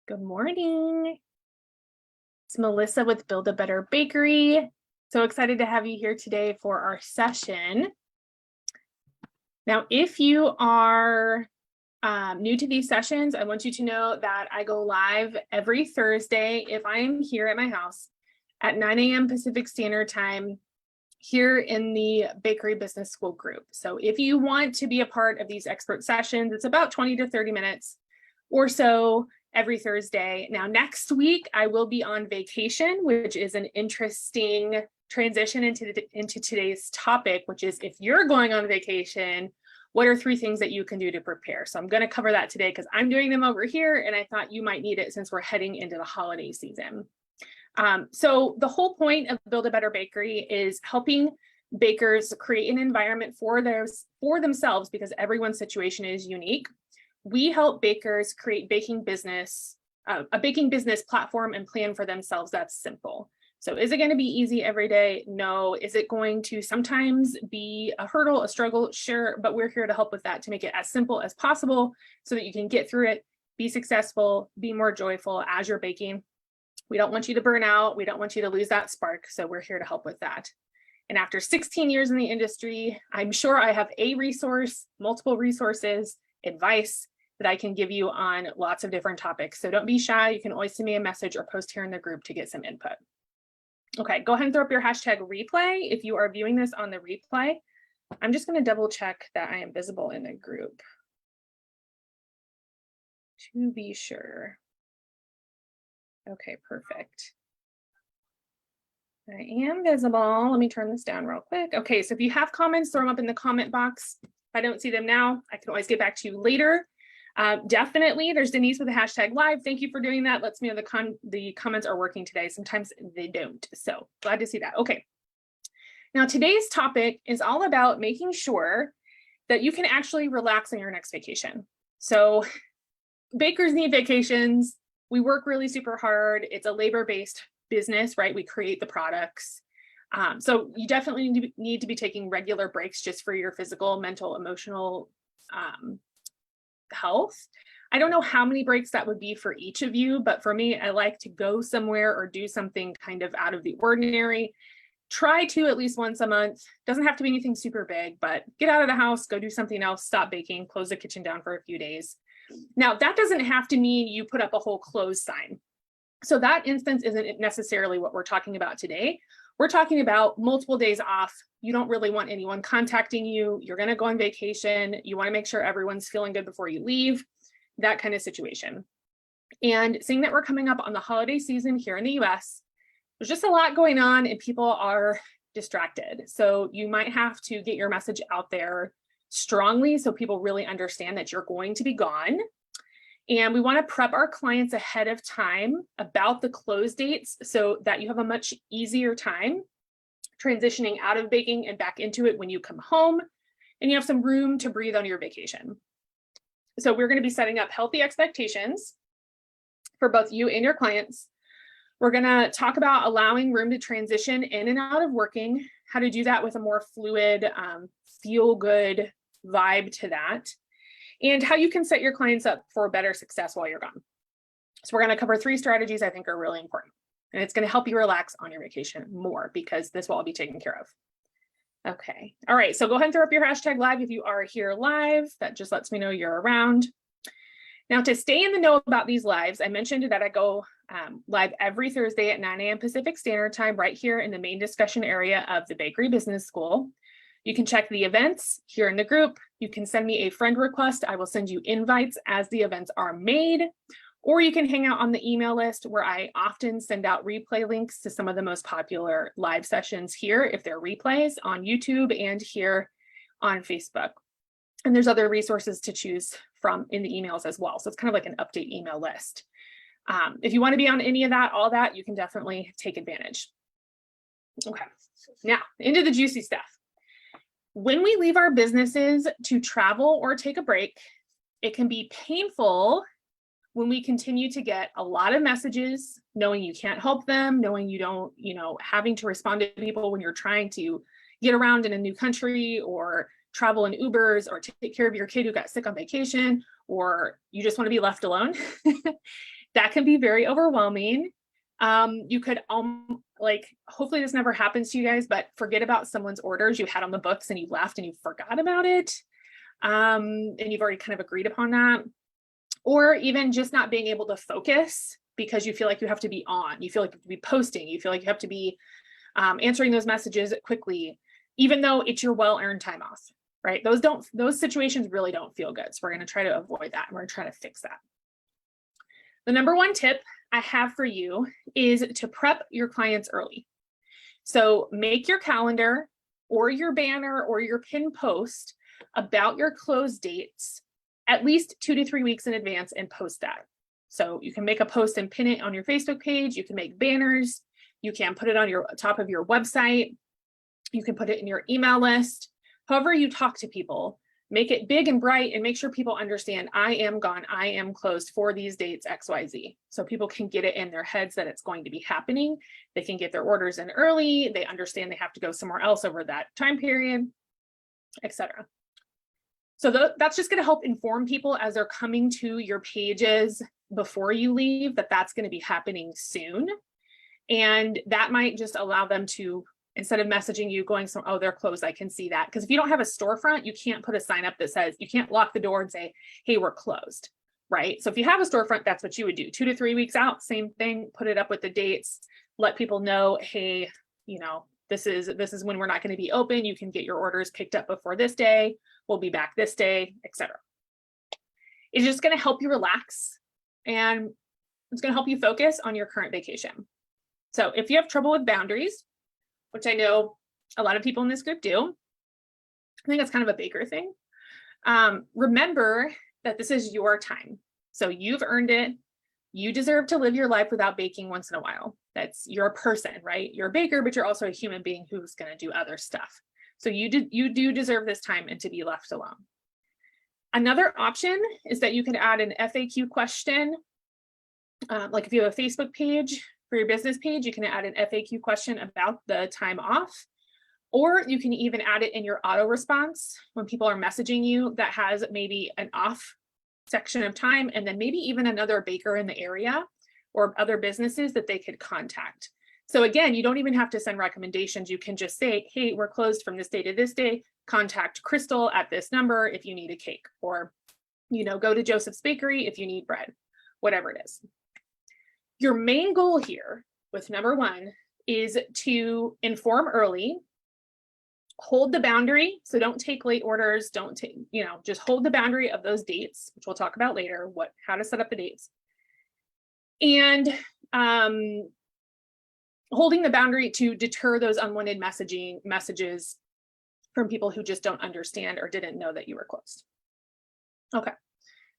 Good morning. It's Melissa with Build a Better Bakery. So excited to have you here today for our session. Now, if you are new to these sessions, I want you to know that I go live every Thursday if I am here at my house at 9 a.m. Pacific Standard Time here in the Bakery Business School group. So if you want to be a part of these expert sessions, it's about 20 to 30 minutes or so every Thursday. Now, next week, I will be on vacation, which is an interesting transition into today's topic, which is if you're going on vacation, what are 3 things that you can do to prepare? So I'm going to cover that today because I'm doing them over here, and I thought you might need it since we're heading into the holiday season. So the whole point of Build a Better Bakery is helping bakers create an environment for themselves, because everyone's situation is unique. We help bakers create a baking business platform and plan for themselves that's simple. So is it going to be easy every day? No. Is it going to sometimes be a hurdle, a struggle? Sure, but we're here to help with that, to make it as simple as possible so that you can get through it, be successful, be more joyful as you're baking. We don't want you to burn out. We don't want you to lose that spark. So we're here to help with that. And after 16 years in the industry, I'm sure I have a resource, multiple resources, advice that I can give you on lots of different topics. So don't be shy. You can always send me a message or post here in the group to get some input. Okay, go ahead and throw up your hashtag replay if you are viewing this on the replay. I'm just going to double check that I am visible in the group to be sure. Okay, perfect. I am visible. Let me turn this down real quick. Okay, so if you have comments, throw them up in the comment box. If I don't see them now, I can always get back to you later. Definitely, there's Denise with the hashtag live. Thank you for doing that. Lets me know the comments are working today. Sometimes they don't. So glad to see that. Okay. Now, today's topic is all about making sure that you can actually relax on your next vacation. So bakers need vacations. We work really super hard. It's a labor-based business, right? We create the products. So you definitely need to be taking regular breaks just for your physical, mental, emotional health. I don't know how many breaks that would be for each of you, but for me, I like to go somewhere or do something kind of out of the ordinary. Try to at least once a month. Doesn't have to be anything super big, but get out of the house, go do something else, stop baking, close the kitchen down for a few days. Now, that doesn't have to mean you put up a whole close sign. So that instance isn't necessarily what we're talking about today. We're talking about multiple days off. You don't really want anyone contacting you. You're going to go on vacation. You want to make sure everyone's feeling good before you leave, that kind of situation. And seeing that we're coming up on the holiday season here in the US, there's just a lot going on and people are distracted. So you might have to get your message out there strongly so people really understand that you're going to be gone. And we want to prep our clients ahead of time about the close dates so that you have a much easier time transitioning out of baking and back into it when you come home, and you have some room to breathe on your vacation. So we're going to be setting up healthy expectations for both you and your clients. We're going to talk about allowing room to transition in and out of working, how to do that with a more fluid, feel-good vibe to that, and how you can set your clients up for better success while you're gone. So we're going to cover 3 strategies I think are really important, and it's going to help you relax on your vacation more because this will all be taken care of. Okay. All right. So go ahead and throw up your hashtag live if you are here live. That just lets me know you're around. Now, to stay in the know about these lives, I mentioned that I go live every Thursday at 9 a.m. Pacific Standard Time right here in the main discussion area of the Bakery Business School. You can check the events here in the group. You can send me a friend request. I will send you invites as the events are made, or you can hang out on the email list where I often send out replay links to some of the most popular live sessions here, if they're replays on YouTube and here on Facebook. And there's other resources to choose from in the emails as well. So it's kind of like an update email list. If you want to be on any of that, all that, you can definitely take advantage. Okay, now into the juicy stuff. When we leave our businesses to travel or take a break, it can be painful when we continue to get a lot of messages, knowing you can't help them, knowing you don't, having to respond to people when you're trying to get around in a new country or travel in Ubers or take care of your kid who got sick on vacation, or you just want to be left alone. That can be very overwhelming. You could hopefully this never happens to you guys, but forget about someone's orders you had on the books and you left and you forgot about it. And you've already kind of agreed upon that. Or even just not being able to focus because you feel like you have to be on, you feel like you have to be posting, you feel like you have to be answering those messages quickly, even though it's your well-earned time off, right? Those situations really don't feel good. So we're going to try to avoid that. And we're going to try to fix that. The number one tip I have for you is to prep your clients early. So make your calendar or your banner or your pin post about your close dates at least 2 to 3 weeks in advance and post that. So you can make a post and pin it on your Facebook page. You can make banners. You can put it on your top of your website. You can put it in your email list. However you talk to people, make it big and bright and make sure people understand I am gone, I am closed for these dates, XYZ. So people can get it in their heads that it's going to be happening. They can get their orders in early. They understand they have to go somewhere else over that time period, etc. So that's just going to help inform people as they're coming to your pages before you leave that that's going to be happening soon. And that might just allow them to, instead of messaging you going, oh, they're closed, I can see that. Because if you don't have a storefront, you can't put a sign up that says, you can't lock the door and say, hey, we're closed, right? So if you have a storefront, that's what you would do. 2 to 3 weeks out, same thing, put it up with the dates, let people know, hey, this is when we're not going to be open. You can get your orders picked up before this day. We'll be back this day, etc. It's just going to help you relax and it's going to help you focus on your current vacation. So if you have trouble with boundaries, which I know a lot of people in this group do, I think that's kind of a baker thing. Remember that this is your time. So you've earned it. You deserve to live your life without baking once in a while. You're a person, right? You're a baker, but you're also a human being who's going to do other stuff. So you do deserve this time and to be left alone. Another option is that you can add an FAQ question. Like if you have a Facebook page for your business page, you can add an FAQ question about the time off, or you can even add it in your auto response when people are messaging you that has maybe an off section of time, and then maybe even another baker in the area or other businesses that they could contact. So again, you don't even have to send recommendations. You can just say, hey, we're closed from this day to this day. Contact Crystal at this number if you need a cake, or go to Joseph's Bakery if you need bread, whatever it is. Your main goal here with number one is to inform early, hold the boundary. So don't take late orders. Don't take, just hold the boundary of those dates, which we'll talk about later, how to set up the dates. And holding the boundary to deter those unwanted messages from people who just don't understand or didn't know that you were closed. Okay.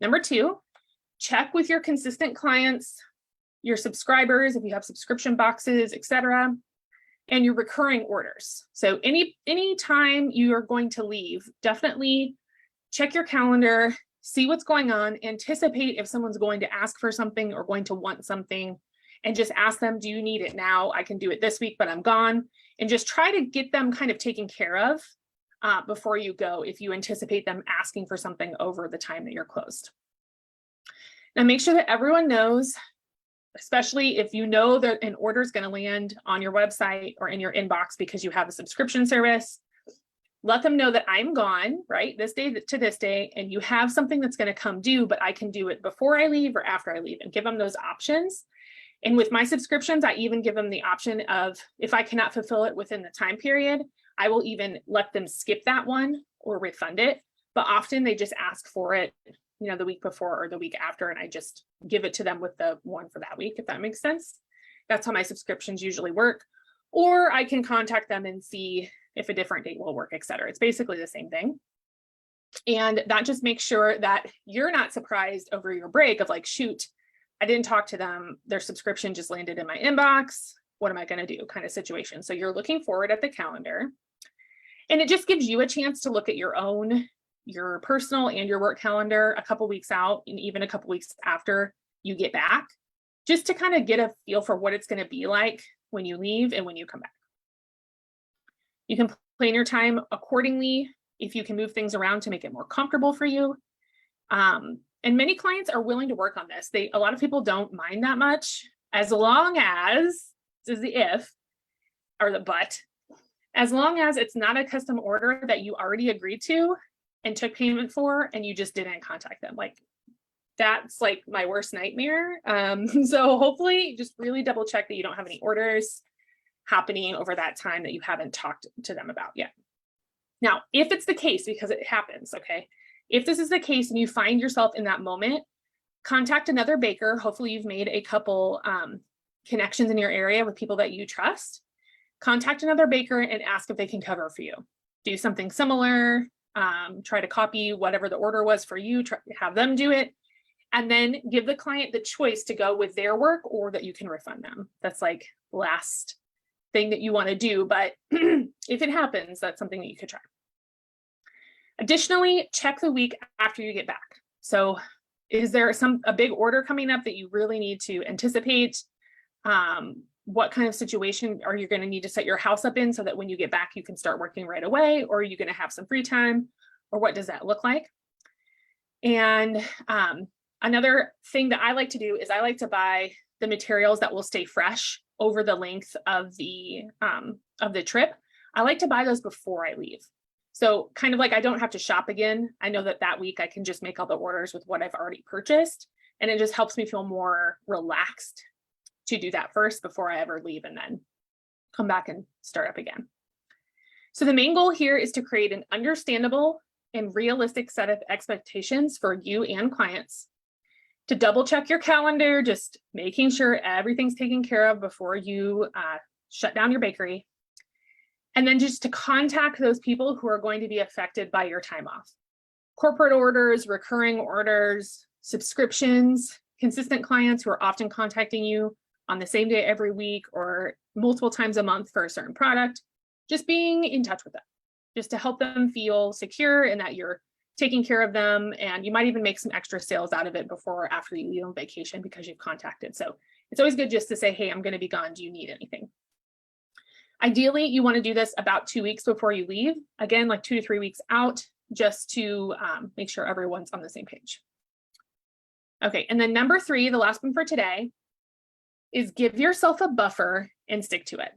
Number two, check with your consistent clients, your subscribers, if you have subscription boxes, etc., and your recurring orders. So any time you are going to leave, definitely check your calendar, see what's going on, anticipate if someone's going to ask for something or going to want something, and just ask them, do you need it now? I can do it this week, but I'm gone. And just try to get them kind of taken care of before you go if you anticipate them asking for something over the time that you're closed. Now make sure that everyone knows, especially if you know that an order is going to land on your website or in your inbox because you have a subscription service, let them know that I'm gone, right? This day to this day, and you have something that's going to come due, but I can do it before I leave or after I leave, and give them those options. And with my subscriptions, I even give them the option of, if I cannot fulfill it within the time period, I will even let them skip that one or refund it. But often they just ask for it, the week before or the week after, and I just give it to them with the one for that week, if that makes sense. That's how my subscriptions usually work. Or I can contact them and see if a different date will work, etc. It's basically the same thing. And that just makes sure that you're not surprised over your break of like, shoot, I didn't talk to them, their subscription just landed in my inbox, what am I going to do kind of situation. So you're looking forward at the calendar, and it just gives you a chance to look at your personal and your work calendar a couple weeks out, and even a couple weeks after you get back, just to kind of get a feel for what it's going to be like when you leave and when you come back. You can plan your time accordingly if you can move things around to make it more comfortable for you. And many clients are willing to work on this. A lot of people don't mind that much, as long as, this is the if, or the but, as long as it's not a custom order that you already agreed to and took payment for, and you just didn't contact them. Like, that's like my worst nightmare. So hopefully just really double check that you don't have any orders happening over that time that you haven't talked to them about yet. Now, if it's the case, because it happens, okay, if this is the case and you find yourself in that moment, contact another baker. Hopefully you've made a couple connections in your area with people that you trust. Contact another baker and ask if they can cover for you. Do something similar, try to copy whatever the order was for you, have them do it, and then give the client the choice to go with their work or that you can refund them. That's like last thing that you want to do, but if it happens, that's something that you could try. Additionally, check the week after you get back. So is there a big order coming up that you really need to anticipate? What kind of situation are you going to need to set your house up in so that when you get back, you can start working right away? Or are you going to have some free time? Or what does that look like? And another thing that I like to do is I like to buy the materials that will stay fresh over the length of the trip. I like to buy those before I leave. So kind of like I don't have to shop again. I know that week I can just make all the orders with what I've already purchased. And it just helps me feel more relaxed to do that first before I ever leave and then come back and start up again. So the main goal here is to create an understandable and realistic set of expectations for you and clients, to double check your calendar, just making sure everything's taken care of before you shut down your bakery. And then just to contact those people who are going to be affected by your time off. Corporate orders, recurring orders, subscriptions, consistent clients who are often contacting you on the same day every week or multiple times a month for a certain product, just being in touch with them, just to help them feel secure and that you're taking care of them. And you might even make some extra sales out of it before or after you leave on vacation because you've contacted. So it's always good just to say, hey, I'm going to be gone. Do you need anything? Ideally, you want to do this about 2 weeks before you leave. Again, like 2 to 3 weeks out, just to make sure everyone's on the same page. Okay, and then number 3, the last one for today, is give yourself a buffer and stick to it.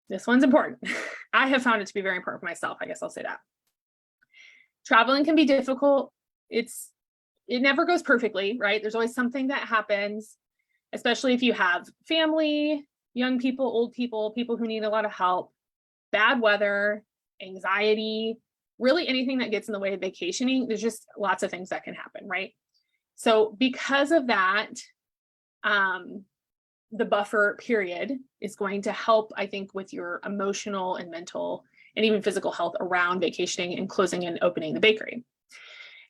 This one's important. I have found it to be very important for myself. I guess I'll say that. Traveling can be difficult. It never goes perfectly, right? There's always something that happens, especially if you have family, young people, old people, people who need a lot of help, bad weather, anxiety, really anything that gets in the way of vacationing. There's just lots of things that can happen, right? So because of that, the buffer period is going to help, I think, with your emotional and mental and even physical health around vacationing and closing and opening the bakery.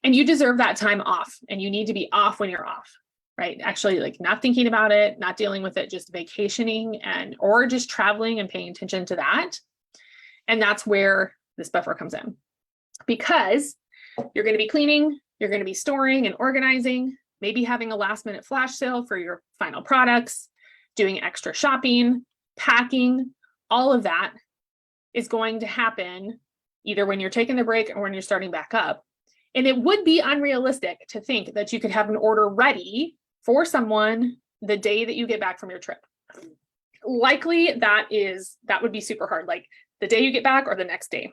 And you deserve that time off, and you need to be off when you're off, right? Actually, like not thinking about it, not dealing with it, just vacationing or just traveling and paying attention to that. And that's where this buffer comes in, because you're going to be cleaning, you're going to be storing and organizing, maybe having a last minute flash sale for your final products, doing extra shopping, packing. All of that is going to happen either when you're taking the break or when you're starting back up. And it would be unrealistic to think that you could have an order ready for someone the day that you get back from your trip. Likely that would be super hard, like the day you get back or the next day,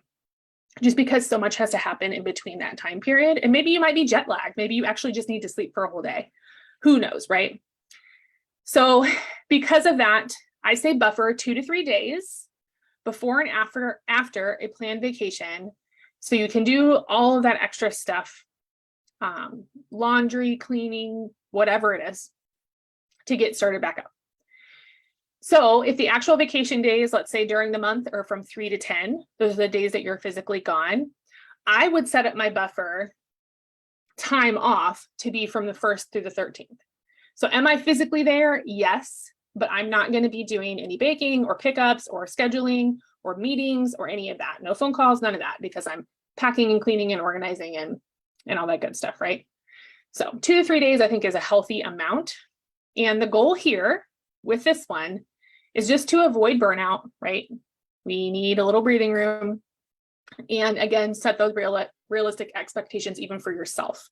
just because so much has to happen in between that time period. And maybe you might be jet lagged. Maybe you actually just need to sleep for a whole day. Who knows, right? So because of that, I say buffer 2 to 3 days before and after a planned vacation, so you can do all of that extra stuff, laundry, cleaning, whatever it is, to get started back up. So if the actual vacation days, let's say during the month, are from 3 to 10, those are the days that you're physically gone, I would set up my buffer time off to be from the 1st through the 13th. So am I physically there? Yes, but I'm not going to be doing any baking or pickups or scheduling or meetings or any of that. No phone calls, none of that, because I'm packing and cleaning and organizing and all that good stuff, right? So 2 to 3 days, I think, is a healthy amount. And the goal here with this one is just to avoid burnout, right? We need a little breathing room. And again, set those realistic expectations even for yourself.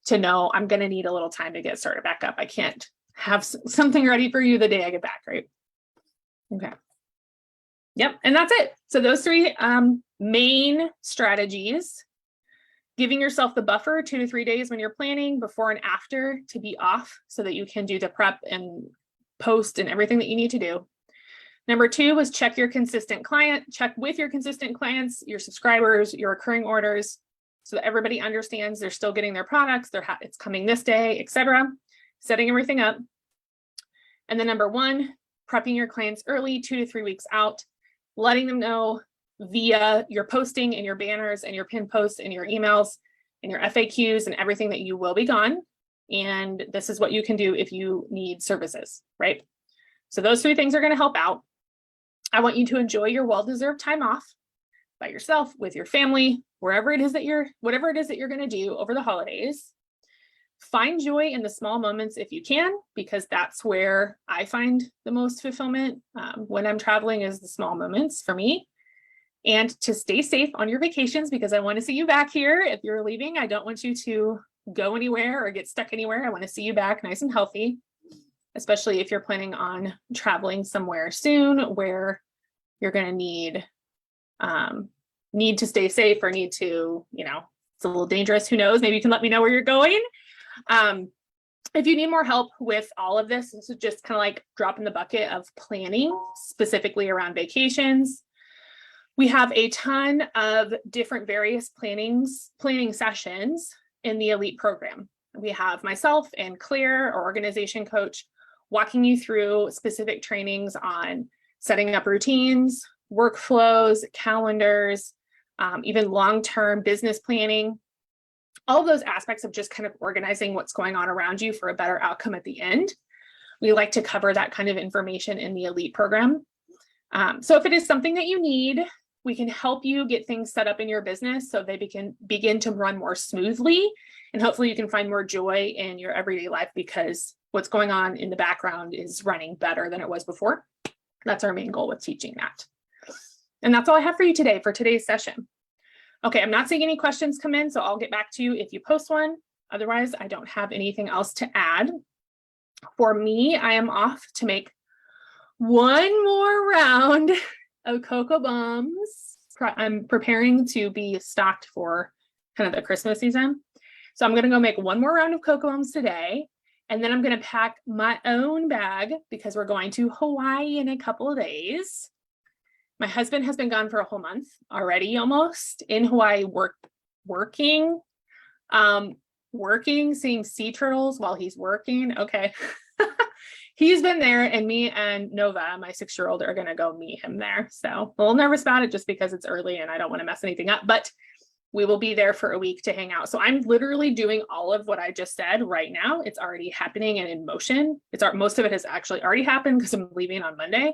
to know I'm going to need a little time to get started back up. I can't have something ready for you the day I get back, right? Okay. Yep, and that's it. So those three main strategies: giving yourself the buffer 2 to 3 days when you're planning, before and after, to be off so that you can do the prep and post and everything that you need to do. Number 2 was check with your consistent clients, your subscribers, your recurring orders, so that everybody understands they're still getting their products, it's coming this day, etc. Setting everything up. And then number 1, prepping your clients early, 2 to 3 weeks out, letting them know via your posting and your banners and your pin posts and your emails and your FAQs and everything that you will be gone. And this is what you can do if you need services, right? So those 3 things are going to help out. I want you to enjoy your well-deserved time off by yourself, with your family, whatever it is that you're going to do over the holidays. Find joy in the small moments if you can, because that's where I find the most fulfillment when I'm traveling, is the small moments for me. And to stay safe on your vacations, because I want to see you back here. If you're leaving, I don't want you to go anywhere or get stuck anywhere. I want to see you back nice and healthy, especially if you're planning on traveling somewhere soon where you're going to need to stay safe, or need to, it's a little dangerous. Who knows? Maybe you can let me know where you're going. If you need more help with all of this is just kind of like drop in the bucket of planning specifically around vacations. We have a ton of different various planning sessions in the Elite program. We have myself and Claire, our organization coach, walking you through specific trainings on setting up routines, workflows, calendars, even long-term business planning. All of those aspects of just kind of organizing what's going on around you for a better outcome at the end. We like to cover that kind of information in the Elite program. So if it is something that you need, we can help you get things set up in your business so they can begin to run more smoothly, and hopefully you can find more joy in your everyday life, because what's going on in the background is running better than it was before. That's our main goal with teaching that. And that's all I have for you today for today's session. Okay, I'm not seeing any questions come in, so I'll get back to you if you post one. Otherwise, I don't have anything else to add. For me, I am off to make one more round of Cocoa Bombs. I'm preparing to be stocked for kind of the Christmas season. So I'm going to go make one more round of Cocoa Bombs today. And then I'm going to pack my own bag, because we're going to Hawaii in a couple of days. My husband has been gone for a whole month already, almost, in Hawaii, working, seeing sea turtles while he's working. Okay. He's been there, and me and Nova, my 6-year-old, are going to go meet him there. So a little nervous about it just because it's early and I don't want to mess anything up, but we will be there for a week to hang out. So I'm literally doing all of what I just said right now. It's already happening and in motion. Most of it has actually already happened because I'm leaving on Monday.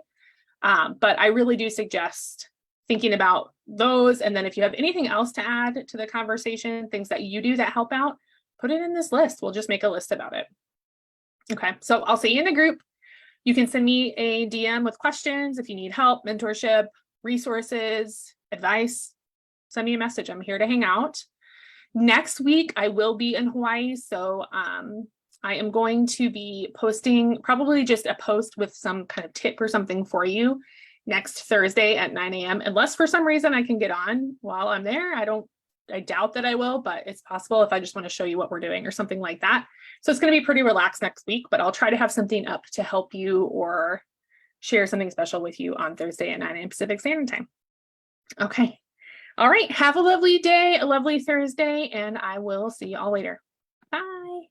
But I really do suggest thinking about those. And then if you have anything else to add to the conversation, things that you do that help out, put it in this list. We'll just make a list about it. Okay, so I'll see you in the group. You can send me a DM with questions if you need help, mentorship, resources, advice. Send me a message. I'm here to hang out. Next week, I will be in Hawaii. So I am going to be posting probably just a post with some kind of tip or something for you next Thursday at 9 a.m. Unless for some reason I can get on while I'm there. I doubt that I will, but it's possible if I just want to show you what we're doing or something like that. So it's going to be pretty relaxed next week, but I'll try to have something up to help you or share something special with you on Thursday at 9 a.m. Pacific Standard Time. Okay. All right. Have a lovely day, a lovely Thursday, and I will see you all later. Bye.